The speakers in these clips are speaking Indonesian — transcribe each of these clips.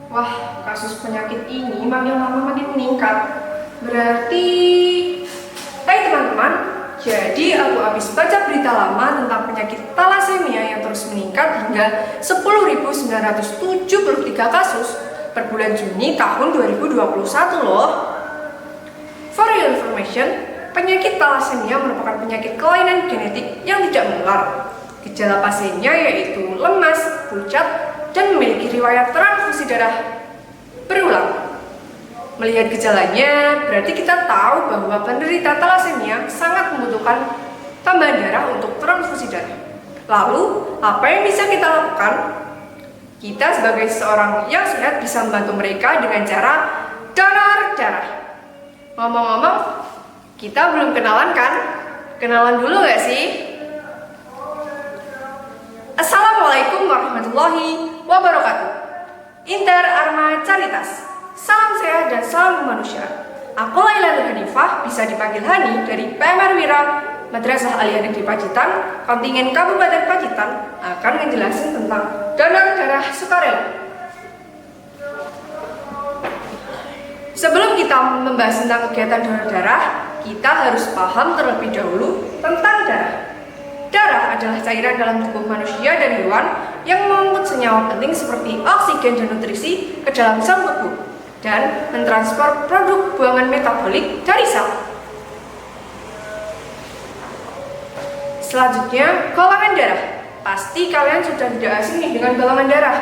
Wah, kasus penyakit ini makin lama makin meningkat. Berarti, hai teman-teman, jadi aku habis baca berita lama tentang penyakit thalassemia yang terus meningkat hingga 10.973 kasus per bulan Juni tahun 2021 loh. For your information, penyakit thalassemia merupakan penyakit kelainan genetik yang tidak menular. Gejala pasiennya yaitu lemas, pucat, dan memiliki riwayat transfusi darah berulang. Melihat gejalanya, berarti kita tahu bahwa penderita thalassemia sangat membutuhkan tambahan darah untuk transfusi darah. Lalu, apa yang bisa kita lakukan? Kita sebagai seorang yang sehat bisa membantu mereka dengan cara donor darah. Ngomong-ngomong, kita belum kenalan kan? Kenalan dulu gak sih? Assalamualaikum warahmatullahi wabarakatuh. Inter Arma Caritas. Salam sehat dan salam kemanusiaan. Aku Laila Nur Hanifah, bisa dipanggil Hani, dari PMR Wira Madrasah Aliyah Negeri Pacitan, kontingen Kabupaten Pacitan, akan menjelaskan tentang donor darah sukarela. Sebelum kita membahas tentang kegiatan donor darah, kita harus paham terlebih dahulu tentang darah. Darah adalah cairan dalam tubuh manusia dan hewan yang mengangkut senyawa penting seperti oksigen dan nutrisi ke dalam sel tubuh dan mentransfer produk buangan metabolik dari sel. Selanjutnya, golongan darah. Pasti kalian sudah tidak asing dengan golongan darah.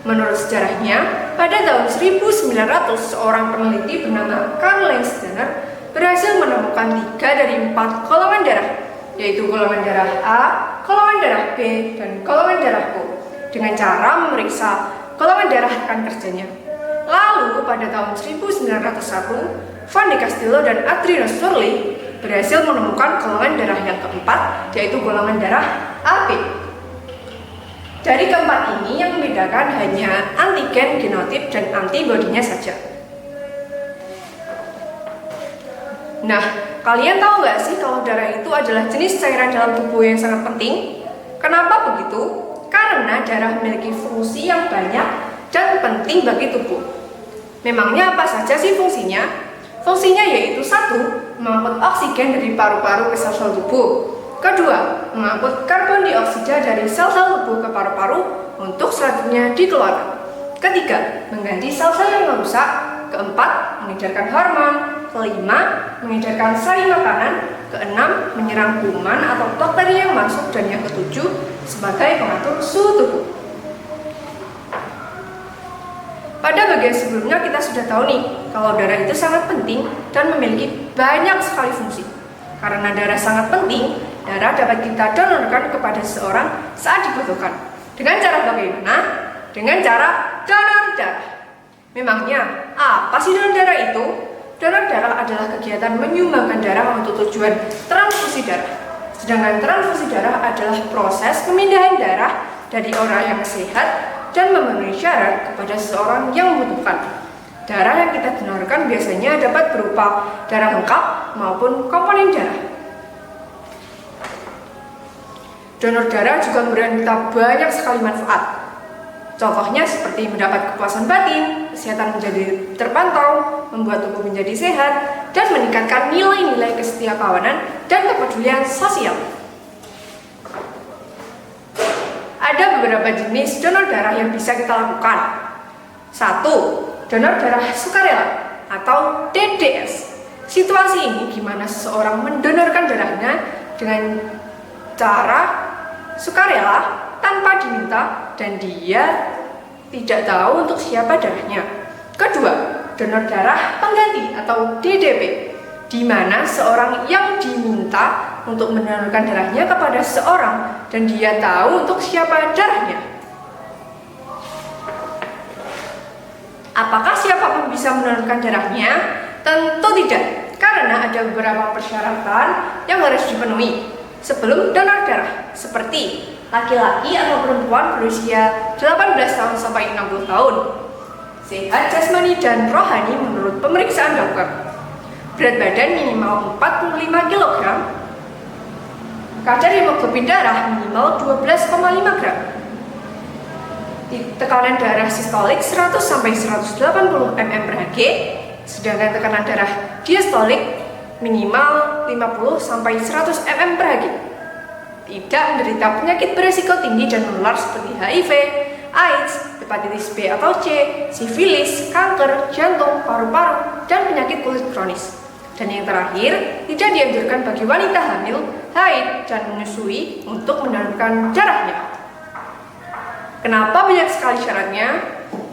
Menurut sejarahnya, pada tahun 1900 seorang peneliti bernama Karl Landsteiner berhasil menemukan 3 dari 4 golongan darah, yaitu golongan darah A, golongan darah B, dan golongan darah O, dengan cara memeriksa golongan darah rekan kerjanya. Lalu pada tahun 1901, Van de Castillo dan Adrien Sorley berhasil menemukan golongan darah yang keempat, yaitu golongan darah AB. Dari keempat ini yang membedakan hanya antigen, genotip, dan antibodinya saja. Nah, kalian tahu nggak sih kalau darah itu adalah jenis cairan dalam tubuh yang sangat penting? Kenapa begitu? Karena darah memiliki fungsi yang banyak dan penting bagi tubuh. Memangnya apa saja sih fungsinya? Fungsinya yaitu 1. Mengangkut oksigen dari paru-paru ke sel-sel tubuh. 2. Mengangkut karbon dioksida dari sel-sel tubuh ke paru-paru untuk selanjutnya dikeluarkan. 3. Mengganti sel-sel yang rusak. 4. Mengedarkan hormon. 5. Mengedarkan sari makanan. 6. Menyerang kuman atau bakteri yang masuk. Dan yang 7. Sebagai pengatur suhu tubuh. Pada bagian sebelumnya kita sudah tahu nih, kalau darah itu sangat penting dan memiliki banyak sekali fungsi. Karena darah sangat penting, darah dapat kita donorkan kepada seseorang saat dibutuhkan. Dengan cara bagaimana? Dengan cara donor darah. Memangnya apa sih donor darah itu? Donor darah adalah kegiatan menyumbangkan darah untuk tujuan transfusi darah. Sedangkan transfusi darah adalah proses pemindahan darah dari orang yang sehat dan memenuhi syarat kepada seseorang yang membutuhkan. Darah yang kita donorkan biasanya dapat berupa darah lengkap maupun komponen darah. Donor darah juga memberikan kita banyak sekali manfaat. Contohnya seperti mendapat kepuasan batin, kesehatan menjadi terpantau, membuat tubuh menjadi sehat, dan meningkatkan nilai-nilai kesetiakawanan dan kepedulian sosial. Ada beberapa jenis donor darah yang bisa kita lakukan. 1. Donor darah sukarela atau DDS. Situasi ini gimana seseorang mendonorkan darahnya dengan cara sukarela tanpa diminta dan dia tidak tahu untuk siapa darahnya. 2. Donor darah pengganti atau DDP, di mana seorang yang diminta untuk mendonorkan darahnya kepada seorang dan dia tahu untuk siapa darahnya. Apakah siapapun bisa mendonorkan darahnya? Tentu tidak, karena ada beberapa persyaratan yang harus dipenuhi sebelum donor darah, seperti laki-laki atau perempuan berusia 18 tahun sampai 60 tahun, sehat jasmani dan rohani menurut pemeriksaan dokter, berat badan minimal 45 kg, kadar hemoglobin darah minimal 12,5 gram. tekanan darah sistolik 100 sampai 180 mm per Hg, sedangkan tekanan darah diastolik minimal 50 sampai 100 mm per Hg. Tidak menderita penyakit beresiko tinggi dan menular seperti HIV, AIDS, hepatitis B atau C, sifilis, kanker, jantung, paru-paru, dan penyakit kulit kronis. Dan yang terakhir, tidak dianjurkan bagi wanita hamil, haid, dan menyusui untuk mendonorkan darahnya. Kenapa banyak sekali syaratnya?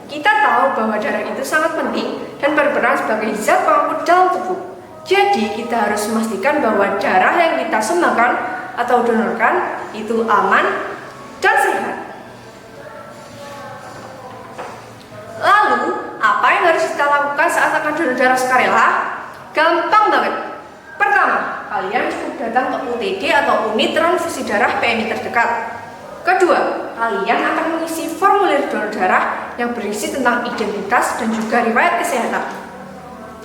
Kita tahu bahwa darah itu sangat penting dan berperan sebagai zat pengangkut dalam tubuh. Jadi kita harus memastikan bahwa darah yang kita sumbangkan atau donorkan itu aman dan sehat. Lalu, apa yang harus kita lakukan saat akan donor darah sukarela? Gampang banget. Pertama, kalian cukup datang ke UTD atau unit transfusi darah PMI terdekat. Kedua, kalian akan mengisi formulir donor darah yang berisi tentang identitas dan juga riwayat kesehatan.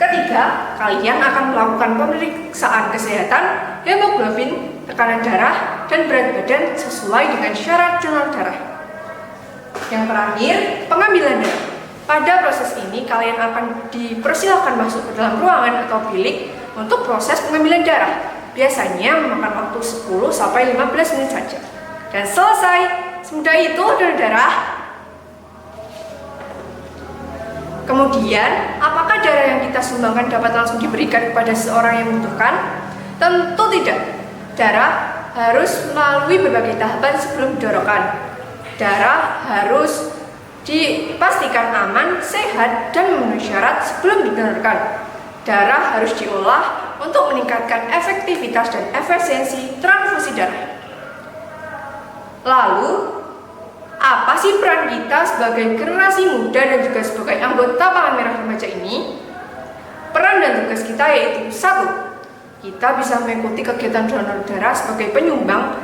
Ketiga, kalian akan melakukan pemeriksaan kesehatan, hemoglobin, tekanan darah, dan berat badan sesuai dengan syarat donor darah. Yang terakhir, pengambilan darah. Pada proses ini, kalian akan dipersilakan masuk ke dalam ruangan atau bilik untuk proses pengambilan darah. Biasanya memakan waktu 10 sampai 15 menit saja. Dan selesai. Semudah itu donor darah. Kemudian, apakah darah yang kita sumbangkan dapat langsung diberikan kepada seseorang yang membutuhkan? Tentu tidak. Darah harus melalui berbagai tahapan sebelum didonorkan. Darah harus dipastikan aman, sehat, dan memenuhi syarat sebelum didonorkan. Darah harus diolah untuk meningkatkan efektivitas dan efisiensi transfusi darah. Lalu, apa sih peran kita sebagai generasi muda dan juga sebagai anggota Palang Merah Remaja ini? Peran dan tugas kita yaitu 1. Kita bisa mengikuti kegiatan donor darah sebagai penyumbang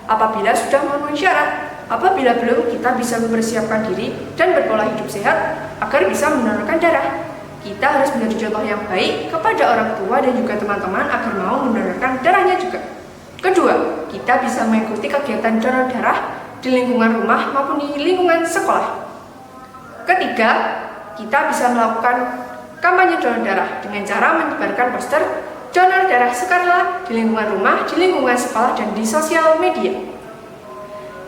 apabila sudah memenuhi syarat. Apabila belum, kita bisa mempersiapkan diri dan berpola hidup sehat agar bisa mendonorkan darah. Kita harus menjadi contoh yang baik kepada orang tua dan juga teman-teman agar mau mendonorkan darahnya juga. Kedua, kita bisa mengikuti kegiatan donor darah di lingkungan rumah maupun di lingkungan sekolah. Ketiga, kita bisa melakukan kampanye donor darah dengan cara menyebarkan poster donor darah sukarela di lingkungan rumah, di lingkungan sekolah, dan di sosial media.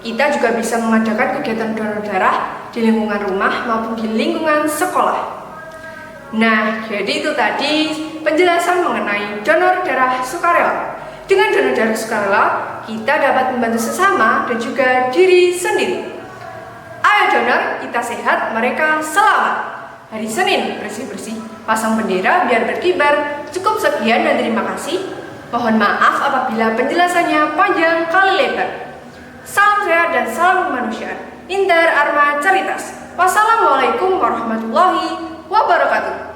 Kita juga bisa mengadakan kegiatan donor darah di lingkungan rumah maupun di lingkungan sekolah. Nah, jadi itu tadi penjelasan mengenai donor darah sukarela. Dengan donor darah sukarela, kita dapat membantu sesama dan juga diri sendiri. Ayo donor, kita sehat, mereka selamat. Hari Senin, bersih-bersih, pasang bendera biar berkibar. Cukup sekian dan terima kasih. Mohon maaf apabila penjelasannya panjang kali lebar. Salam sehat dan salam kemanusiaan. Intar Arma Caritas. Wassalamualaikum warahmatullahi wabarakatuh.